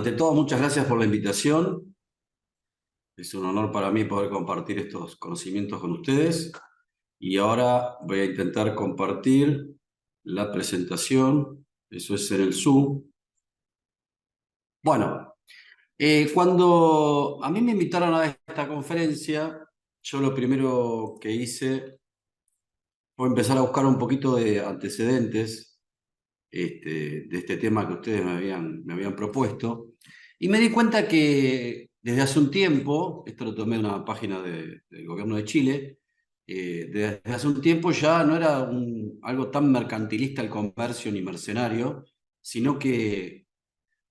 Ante todo, muchas gracias por la invitación. Es un honor para mí poder compartir estos conocimientos con ustedes. Y ahora voy a intentar compartir la presentación. Eso es en el Zoom. Bueno, cuando a mí me invitaron a esta conferencia, yo lo primero que hice fue empezar a buscar un poquito de antecedentes de este tema que ustedes me habían propuesto. Y me di cuenta que desde hace un tiempo, esto lo tomé de una página del gobierno de Chile, desde hace un tiempo ya no era algo tan mercantilista el comercio ni mercenario, sino que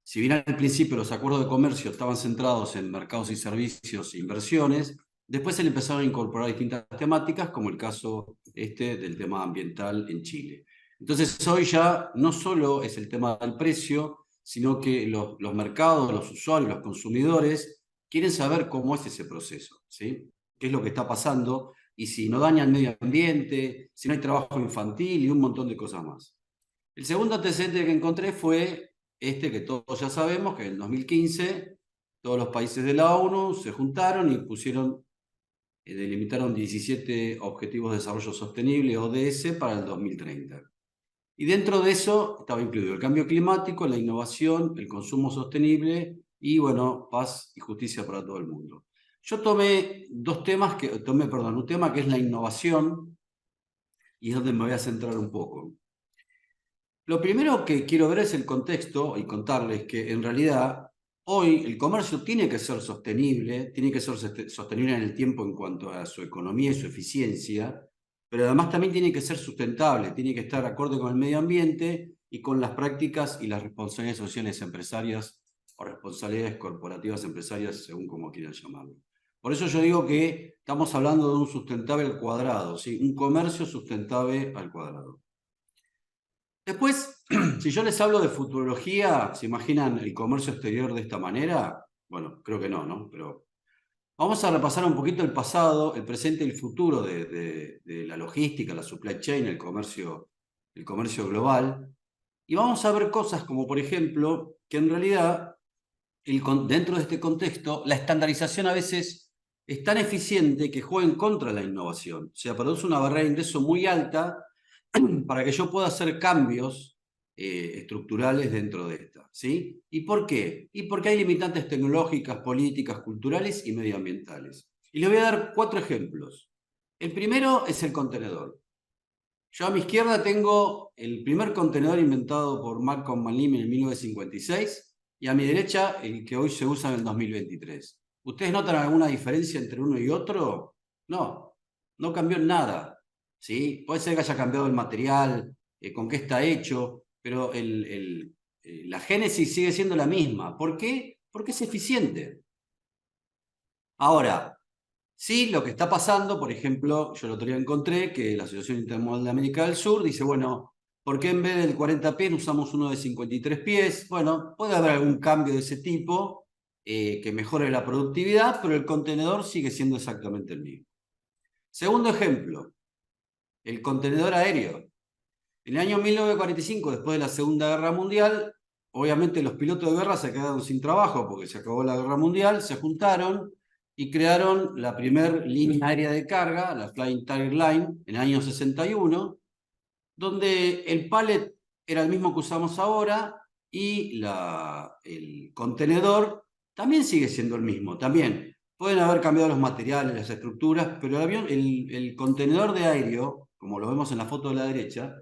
si bien al principio los acuerdos de comercio estaban centrados en mercados y servicios e inversiones, después se le empezaron a incorporar distintas temáticas, como el caso del tema ambiental en Chile. Entonces hoy ya no solo es el tema del precio, sino que los mercados, los usuarios, los consumidores quieren saber cómo es ese proceso, ¿sí? ¿Qué es lo que está pasando? Y si no daña el medio ambiente, si no hay trabajo infantil y un montón de cosas más. El segundo antecedente que encontré fue que todos ya sabemos, que en 2015 todos los países de la ONU se juntaron y delimitaron 17 Objetivos de Desarrollo Sostenible, ODS, para el 2030. Y dentro de eso estaba incluido el cambio climático, la innovación, el consumo sostenible y, bueno, paz y justicia para todo el mundo. Yo tomé un tema que es la innovación, y es donde me voy a centrar un poco. Lo primero que quiero ver es el contexto y contarles que en realidad hoy el comercio tiene que ser sostenible, tiene que ser sostenible en el tiempo en cuanto a su economía y su eficiencia, pero además también tiene que ser sustentable, tiene que estar acorde con el medio ambiente y con las prácticas y las responsabilidades sociales empresarias o responsabilidades corporativas empresarias, según como quieran llamarlo. Por eso yo digo que estamos hablando de un sustentable al cuadrado, ¿sí? Un comercio sustentable al cuadrado. Después, si yo les hablo de futurología, ¿se imaginan el comercio exterior de esta manera? Bueno, creo que no, ¿no? Pero vamos a repasar un poquito el pasado, el presente y el futuro de la logística, la supply chain, el comercio global. Y vamos a ver cosas como, por ejemplo, que en realidad, dentro de este contexto, la estandarización a veces es tan eficiente que juega en contra de la innovación. O sea, produce una barrera de ingreso muy alta para que yo pueda hacer cambios estructurales dentro de esta, ¿sí? ¿Y por qué? Y porque hay limitantes tecnológicas, políticas, culturales y medioambientales. Y les voy a dar 4 ejemplos. El primero es el contenedor. Yo a mi izquierda tengo el primer contenedor inventado por Malcolm McLean en 1956 y a mi derecha el que hoy se usa en el 2023. ¿Ustedes notan alguna diferencia entre uno y otro? No, no cambió en nada. ¿Sí? Puede ser que haya cambiado el material, con qué está hecho, pero la génesis sigue siendo la misma. ¿Por qué? Porque es eficiente. Ahora, sí, lo que está pasando, por ejemplo, yo el otro día encontré que la Asociación Intermodal de América del Sur dice, bueno, ¿por qué en vez del 40 pies usamos uno de 53 pies? Bueno, puede haber algún cambio de ese tipo que mejore la productividad, pero el contenedor sigue siendo exactamente el mismo. Segundo ejemplo, el contenedor aéreo. En el año 1945, después de la Segunda Guerra Mundial, obviamente los pilotos de guerra se quedaron sin trabajo porque se acabó la Guerra Mundial, se juntaron y crearon la primera línea aérea de carga, la Flying Tiger Line, en el año 61, donde el pallet era el mismo que usamos ahora y el contenedor también sigue siendo el mismo. También pueden haber cambiado los materiales, las estructuras, pero el contenedor de aéreo, como lo vemos en la foto de la derecha,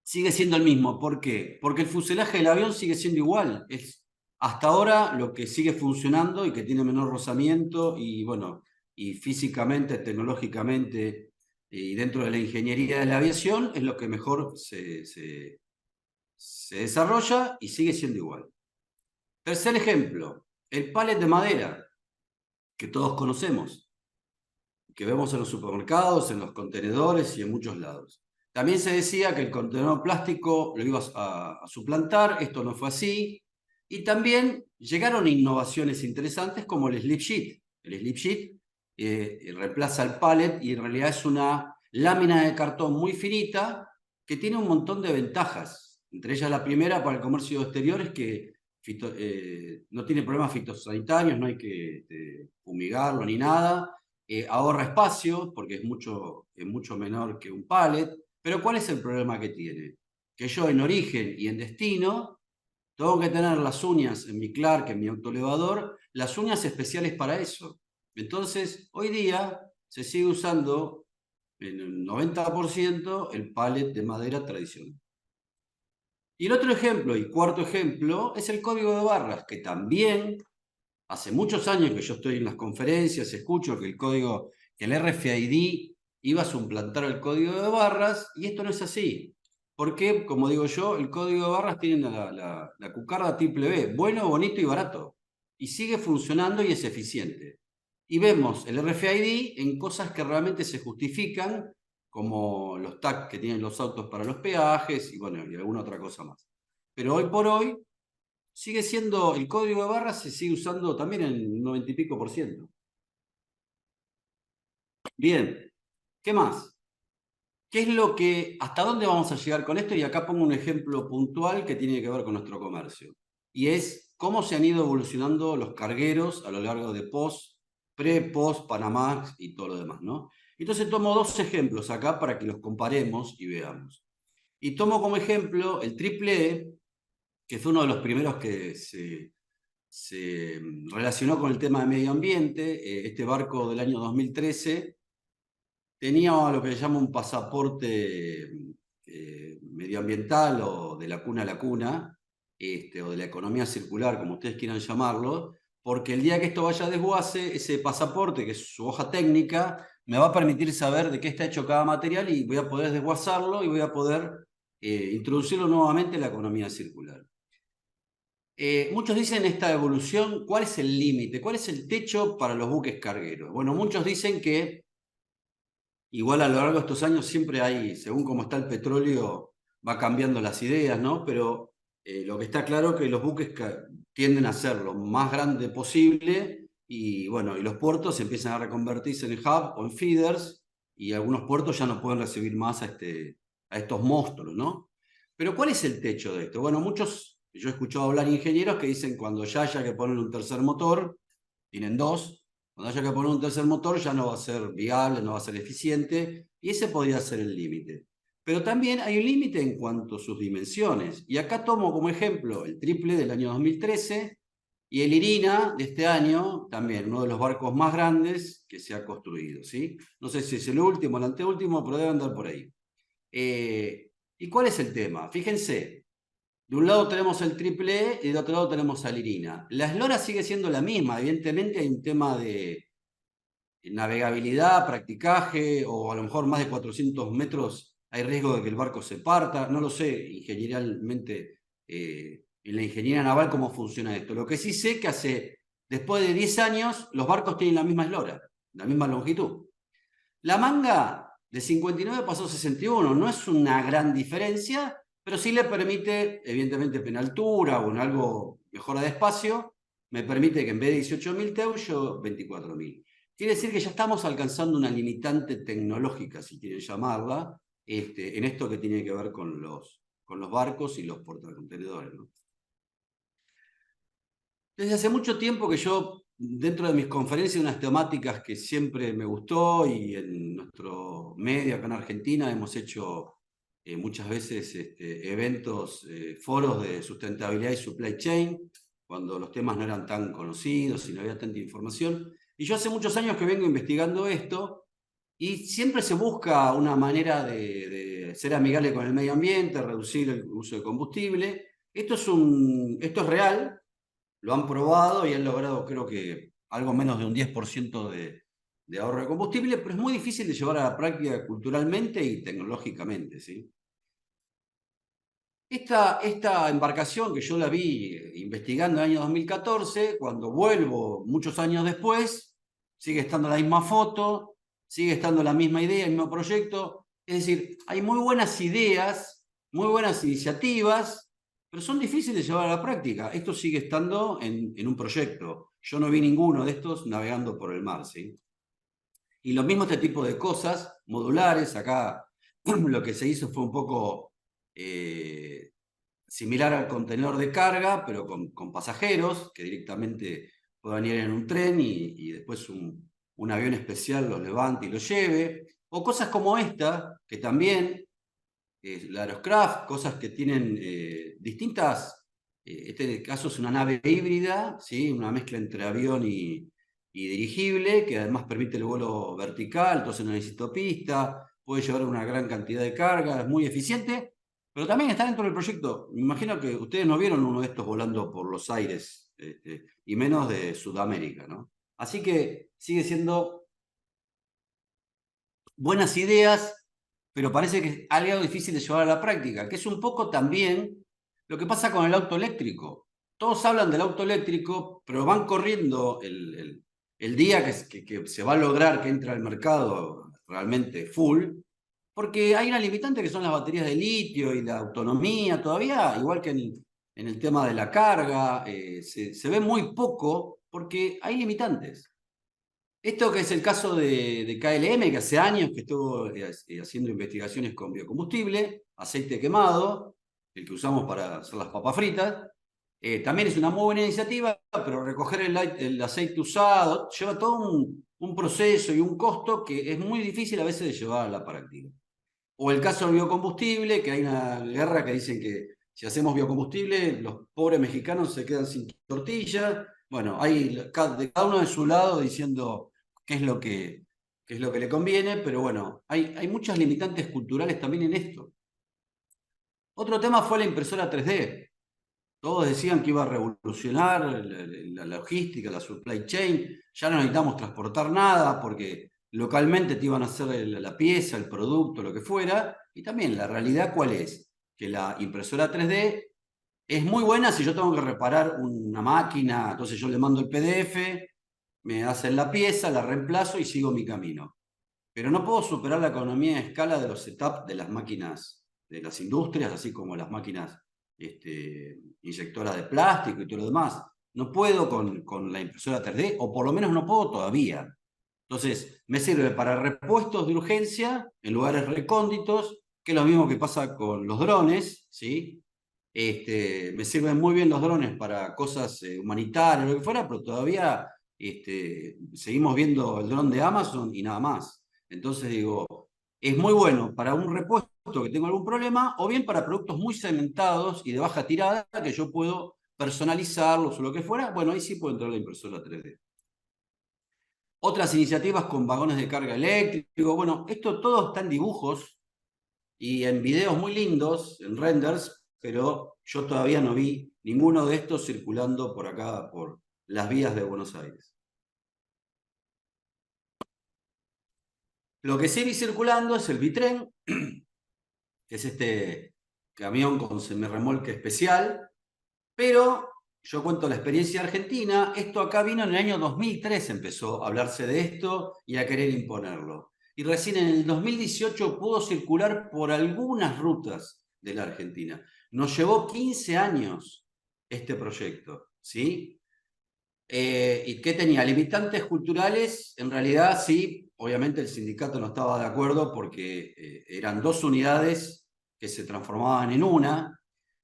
sigue siendo el mismo. ¿Por qué? Porque el fuselaje del avión sigue siendo igual. Es hasta ahora lo que sigue funcionando y que tiene menor rozamiento y, bueno, y físicamente, tecnológicamente y dentro de la ingeniería de la aviación es lo que mejor se desarrolla y sigue siendo igual. Tercer ejemplo, el pallet de madera que todos conocemos, que vemos en los supermercados, en los contenedores y en muchos lados. También se decía que el contenedor plástico lo iba a suplantar, esto no fue así, y también llegaron innovaciones interesantes como el slip sheet. El slip sheet reemplaza el pallet y en realidad es una lámina de cartón muy finita que tiene un montón de ventajas. Entre ellas la primera para el comercio exterior es que no tiene problemas fitosanitarios, no hay que fumigarlo ni nada, ahorra espacio porque es mucho menor que un pallet, pero ¿cuál es el problema que tiene? Que yo en origen y en destino tengo que tener las uñas en mi Clark, en mi autoelevador, las uñas especiales para eso. Entonces, hoy día se sigue usando en el 90% el pallet de madera tradicional. Y el otro ejemplo, y cuarto ejemplo, es el código de barras, que también hace muchos años que yo estoy en las conferencias, escucho que el RFID iba a suplantar el código de barras, y esto no es así. Porque, como digo yo, el código de barras tiene la cucarda triple B, bueno, bonito y barato. Y sigue funcionando y es eficiente. Y vemos el RFID en cosas que realmente se justifican, como los tags que tienen los autos para los peajes y bueno, y alguna otra cosa más. Pero hoy por hoy sigue siendo, el código de barras se sigue usando también en un 90 y pico por ciento. Bien, ¿qué más? ¿Qué es hasta dónde vamos a llegar con esto? Y acá pongo un ejemplo puntual que tiene que ver con nuestro comercio. Y es cómo se han ido evolucionando los cargueros a lo largo de post, Panamax y todo lo demás, ¿no? Entonces tomo dos ejemplos acá para que los comparemos y veamos. Y tomo como ejemplo el triple E, que fue uno de los primeros que se relacionó con el tema de medio ambiente. Este barco del año 2013 tenía lo que se llama un pasaporte medioambiental o de la cuna a la cuna, o de la economía circular, como ustedes quieran llamarlo, porque el día que esto vaya a desguace, ese pasaporte, que es su hoja técnica, me va a permitir saber de qué está hecho cada material y voy a poder desguazarlo y voy a poder introducirlo nuevamente en la economía circular. Muchos dicen esta evolución, ¿cuál es el límite? ¿Cuál es el techo para los buques cargueros? Bueno, muchos dicen que igual a lo largo de estos años siempre hay, según cómo está el petróleo, va cambiando las ideas, ¿no? Pero lo que está claro es que los buques tienden a ser lo más grande posible y bueno, y los puertos empiezan a reconvertirse en hub o en feeders y algunos puertos ya no pueden recibir más a estos monstruos, ¿no? Pero ¿cuál es el techo de esto? Bueno, yo he escuchado hablar ingenieros que dicen cuando ya haya que poner un tercer motor, tienen dos, cuando haya que poner un tercer motor ya no va a ser viable, no va a ser eficiente, y ese podría ser el límite. Pero también hay un límite en cuanto a sus dimensiones. Y acá tomo como ejemplo el triple del año 2013 y el Irina de este año, también uno de los barcos más grandes que se ha construido. ¿Sí? No sé si es el último o el anteúltimo, pero debe andar por ahí. ¿Y cuál es el tema? Fíjense, de un lado tenemos el triple E y del otro lado tenemos al Irina. La eslora sigue siendo la misma, evidentemente hay un tema de navegabilidad, practicaje, o a lo mejor más de 400 metros hay riesgo de que el barco se parta. No lo sé ingenieralmente, en la ingeniería naval cómo funciona esto. Lo que sí sé que después de 10 años, los barcos tienen la misma eslora, la misma longitud. La manga de 59 pasó a 61, no es una gran diferencia, pero sí le permite, evidentemente, en altura o en algo mejora de espacio, me permite que en vez de 18.000 TEU, yo 24.000. Quiere decir que ya estamos alcanzando una limitante tecnológica, si quieren llamarla, en esto que tiene que ver con los barcos y los portacontenedores, ¿no? Desde hace mucho tiempo que yo, dentro de mis conferencias, unas temáticas que siempre me gustó y en nuestro medio acá en Argentina hemos hecho muchas veces eventos, foros de sustentabilidad y supply chain, cuando los temas no eran tan conocidos y no había tanta información. Y yo hace muchos años que vengo investigando esto y siempre se busca una manera de ser amigable con el medio ambiente, reducir el uso de combustible. Esto es real, lo han probado y han logrado, creo que, algo menos de un 10% de ahorro de combustible, pero es muy difícil de llevar a la práctica culturalmente y tecnológicamente, ¿sí? Esta embarcación que yo la vi investigando en el año 2014, cuando vuelvo muchos años después, sigue estando la misma foto, sigue estando la misma idea, el mismo proyecto. Es decir, hay muy buenas ideas, muy buenas iniciativas, pero son difíciles de llevar a la práctica. Esto sigue estando en un proyecto. Yo no vi ninguno de estos navegando por el mar, ¿sí? Y lo mismo este tipo de cosas modulares. Acá lo que se hizo fue un poco similar al contenedor de carga, pero con pasajeros que directamente puedan ir en un tren y después un avión especial los levante y los lleve. O cosas como esta, que también, la Aeroscraft, cosas que tienen distintas. Este caso es una nave híbrida, ¿sí? Una mezcla entre avión y dirigible, que además permite el vuelo vertical, entonces no necesita pista, puede llevar una gran cantidad de carga, es muy eficiente, pero también está dentro del proyecto. Me imagino que ustedes no vieron uno de estos volando por los aires, y menos de Sudamérica, ¿no? Así que sigue siendo buenas ideas, pero parece que es algo difícil de llevar a la práctica, que es un poco también lo que pasa con el auto eléctrico. Todos hablan del auto eléctrico, pero van corriendo el día que se va a lograr que entre al mercado realmente full, porque hay una limitante que son las baterías de litio y la autonomía. Todavía, igual que en el tema de la carga, se ve muy poco porque hay limitantes. Esto que es el caso de KLM, que hace años que estuvo haciendo investigaciones con biocombustible, aceite quemado, el que usamos para hacer las papas fritas, también es una muy buena iniciativa, pero recoger el aceite usado lleva todo un proceso y un costo que es muy difícil a veces de llevar a la práctica. O el caso del biocombustible, que hay una guerra que dicen que si hacemos biocombustible, los pobres mexicanos se quedan sin tortilla. Bueno, hay de cada uno de su lado diciendo qué es lo qué es lo que le conviene, pero bueno, hay muchas limitantes culturales también en esto. Otro tema fue la impresora 3D. Todos decían que iba a revolucionar la logística, la supply chain. Ya no necesitamos transportar nada porque localmente te iban a hacer la pieza, el producto, lo que fuera. Y también la realidad, ¿cuál es? Que la impresora 3D es muy buena si yo tengo que reparar una máquina, entonces yo le mando el PDF, me hacen la pieza, la reemplazo y sigo mi camino. Pero no puedo superar la economía de escala de los setups de las máquinas de las industrias, así como las máquinas inyectoras de plástico y todo lo demás. No puedo con la impresora 3D, o por lo menos no puedo todavía. Entonces, me sirve para repuestos de urgencia en lugares recónditos, que es lo mismo que pasa con los drones, ¿sí? Me sirven muy bien los drones para cosas humanitarias, lo que fuera, pero todavía seguimos viendo el dron de Amazon y nada más. Entonces digo, es muy bueno para un repuesto que tengo algún problema, o bien para productos muy segmentados y de baja tirada que yo puedo personalizarlos o lo que fuera. Bueno, ahí sí puedo entrar la impresora 3D. Otras iniciativas con vagones de carga eléctrico. Bueno, esto todo está en dibujos y en videos muy lindos, en renders, pero yo todavía no vi ninguno de estos circulando por acá, por las vías de Buenos Aires. Lo que sí vi circulando es el Bitren, que es este camión con semirremolque especial, pero yo cuento la experiencia argentina. Esto acá vino en el año 2003, empezó a hablarse de esto y a querer imponerlo. Y recién en el 2018 pudo circular por algunas rutas de la Argentina. Nos llevó 15 años este proyecto, ¿sí? ¿Y qué tenía? Limitantes culturales, en realidad sí, obviamente el sindicato no estaba de acuerdo porque eran dos unidades que se transformaban en una.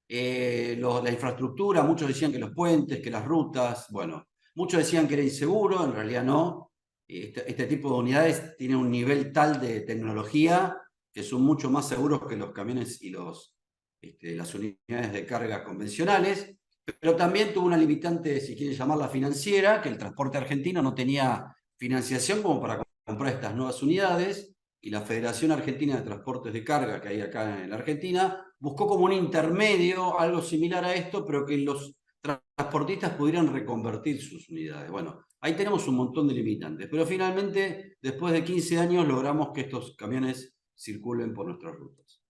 La infraestructura, muchos decían que los puentes, que las rutas, bueno, muchos decían que era inseguro, en realidad no. Este tipo de unidades tienen un nivel tal de tecnología que son mucho más seguros que los camiones y las unidades de carga convencionales. Pero también tuvo una limitante, si quiere llamarla financiera, que el transporte argentino no tenía financiación como para comprar estas nuevas unidades, y la Federación Argentina de Transportes de Carga que hay acá en la Argentina buscó como un intermedio, algo similar a esto, pero que los transportistas pudieran reconvertir sus unidades. Bueno, ahí tenemos un montón de limitantes, pero finalmente, después de 15 años, logramos que estos camiones circulen por nuestras rutas.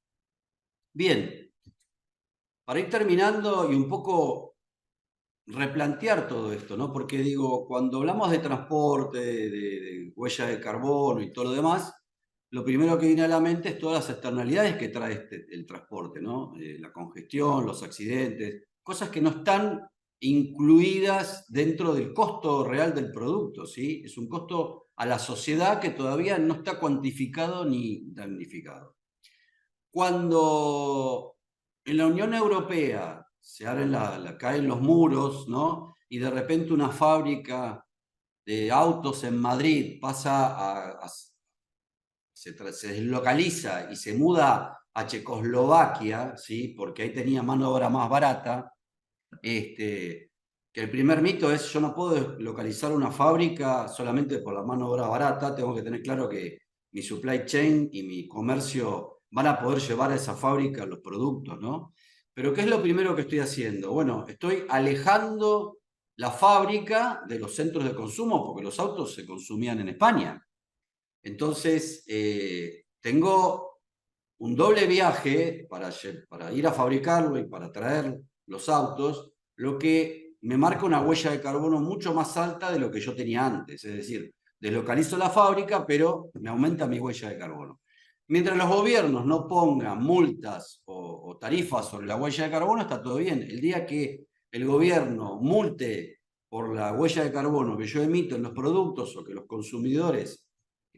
Bien, para ir terminando y un poco replantear todo esto, ¿no? Porque digo, cuando hablamos de transporte, de huella de carbono y todo lo demás, lo primero que viene a la mente es todas las externalidades que trae el transporte, ¿no? La congestión, los accidentes, cosas que no están incluidas dentro del costo real del producto, ¿sí? Es un costo a la sociedad que todavía no está cuantificado ni damnificado. Cuando En la Unión Europea se abren caen los muros, ¿no? Y de repente una fábrica de autos en Madrid pasa se deslocaliza y se muda a Checoslovaquia, ¿sí? Porque ahí tenía mano de obra más barata. Que el primer mito es: yo no puedo localizar una fábrica solamente por la mano de obra barata, tengo que tener claro que mi supply chain y mi comercio van a poder llevar a esa fábrica los productos, ¿no? Pero ¿qué es lo primero que estoy haciendo? Bueno, estoy alejando la fábrica de los centros de consumo, porque los autos se consumían en España. Entonces, tengo un doble viaje para ir a fabricarlo y para traer los autos, lo que me marca una huella de carbono mucho más alta de lo que yo tenía antes. Es decir, deslocalizo la fábrica, pero me aumenta mi huella de carbono. Mientras los gobiernos no pongan multas o tarifas sobre la huella de carbono, está todo bien. El día que el gobierno multe por la huella de carbono que yo emito en los productos o que los consumidores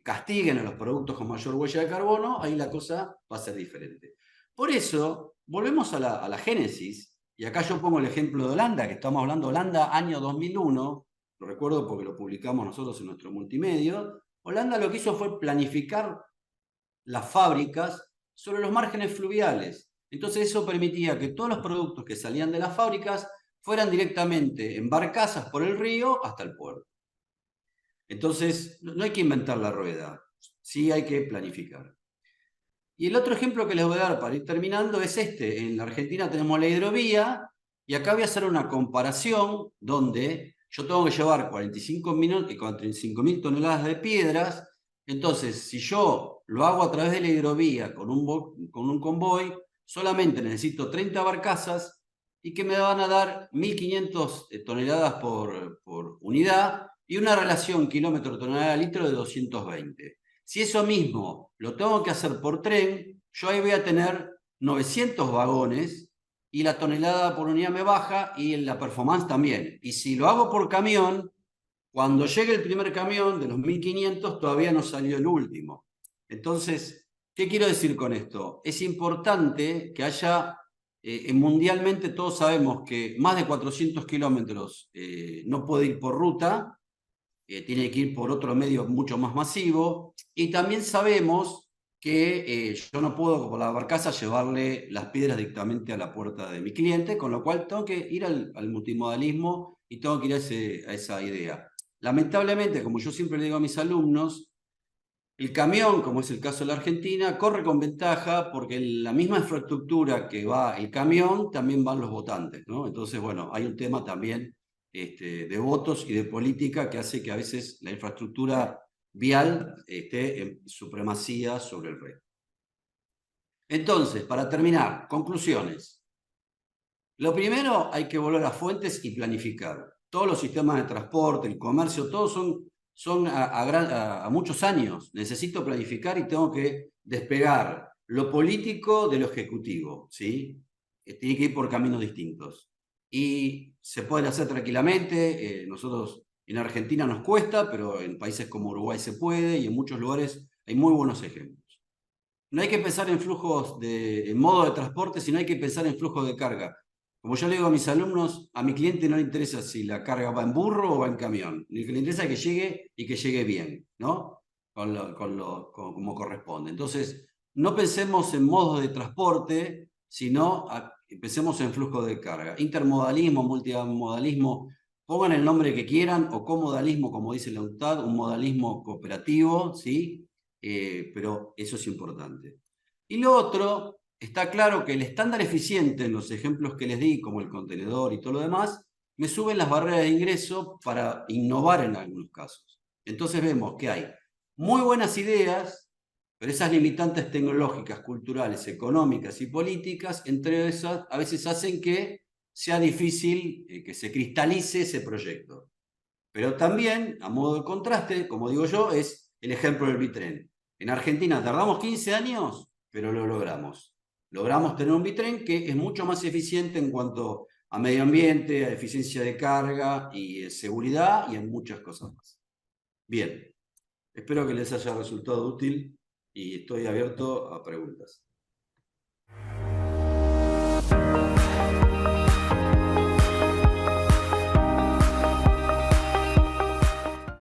castiguen a los productos con mayor huella de carbono, ahí la cosa va a ser diferente. Por eso, volvemos a la génesis, y acá yo pongo el ejemplo de Holanda, que estamos hablando de Holanda año 2001, lo recuerdo porque lo publicamos nosotros en nuestro multimedio. Holanda lo que hizo fue planificar las fábricas sobre los márgenes fluviales. Entonces eso permitía que todos los productos que salían de las fábricas fueran directamente en barcazas por el río hasta el puerto. Entonces, no hay que inventar la rueda, sí hay que planificar. Y el otro ejemplo que les voy a dar para ir terminando es este. En la Argentina tenemos la hidrovía y acá voy a hacer una comparación donde yo tengo que llevar 45.000 toneladas de piedras. Entonces, si yo lo hago a través de la hidrovía con un convoy, solamente necesito 30 barcazas y que me van a dar 1.500 toneladas por unidad y una relación kilómetro-tonelada-litro de 220. Si eso mismo lo tengo que hacer por tren, yo ahí voy a tener 900 vagones y la tonelada por unidad me baja y la performance también. Y si lo hago por camión, cuando llegue el primer camión de los 1.500 todavía no salió el último. Entonces, ¿qué quiero decir con esto? Es importante que haya, mundialmente todos sabemos que más de 400 kilómetros no puede ir por ruta, tiene que ir por otro medio mucho más masivo. Y también sabemos que yo no puedo, por la barcaza, llevarle las piedras directamente a la puerta de mi cliente, con lo cual tengo que ir al multimodalismo y tengo que ir a esa idea. Lamentablemente, como yo siempre le digo a mis alumnos, el camión, como es el caso de la Argentina, corre con ventaja porque en la misma infraestructura que va el camión, también van los votantes, ¿no? Entonces, bueno, hay un tema también de votos y de política que hace que a veces la infraestructura vial esté en supremacía sobre el resto. Entonces, para terminar, conclusiones. Lo primero, hay que volver a fuentes y planificar. Todos los sistemas de transporte, el comercio, todos son a muchos años. Necesito planificar y tengo que despegar lo político de lo ejecutivo, ¿sí? Tiene que ir por caminos distintos. Y se puede hacer tranquilamente. Nosotros en Argentina nos cuesta, pero en países como Uruguay se puede y en muchos lugares hay muy buenos ejemplos. No hay que pensar en flujos en modo de transporte, sino hay que pensar en flujo de carga. Como yo le digo a mis alumnos, a mi cliente no le interesa si la carga va en burro o va en camión. Lo que le interesa es que llegue y que llegue bien, ¿no? Como corresponde. Entonces, no pensemos en modos de transporte, sino pensemos en flujo de carga. Intermodalismo, multimodalismo, pongan el nombre que quieran, o comodalismo, como dice la UNTAD, un modalismo cooperativo, ¿sí? Pero eso es importante. Y lo otro, está claro que el estándar eficiente en los ejemplos que les di, como el contenedor y todo lo demás, me suben las barreras de ingreso para innovar en algunos casos. Entonces vemos que hay muy buenas ideas, pero esas limitantes tecnológicas, culturales, económicas y políticas, entre esas, a veces hacen que sea difícil que se cristalice ese proyecto. Pero también, a modo de contraste, como digo yo, es el ejemplo del bitren. En Argentina tardamos 15 años, pero lo logramos. Logramos tener un bitren que es mucho más eficiente en cuanto a medio ambiente, a eficiencia de carga y seguridad y en muchas cosas más. Bien, espero que les haya resultado útil y estoy abierto a preguntas.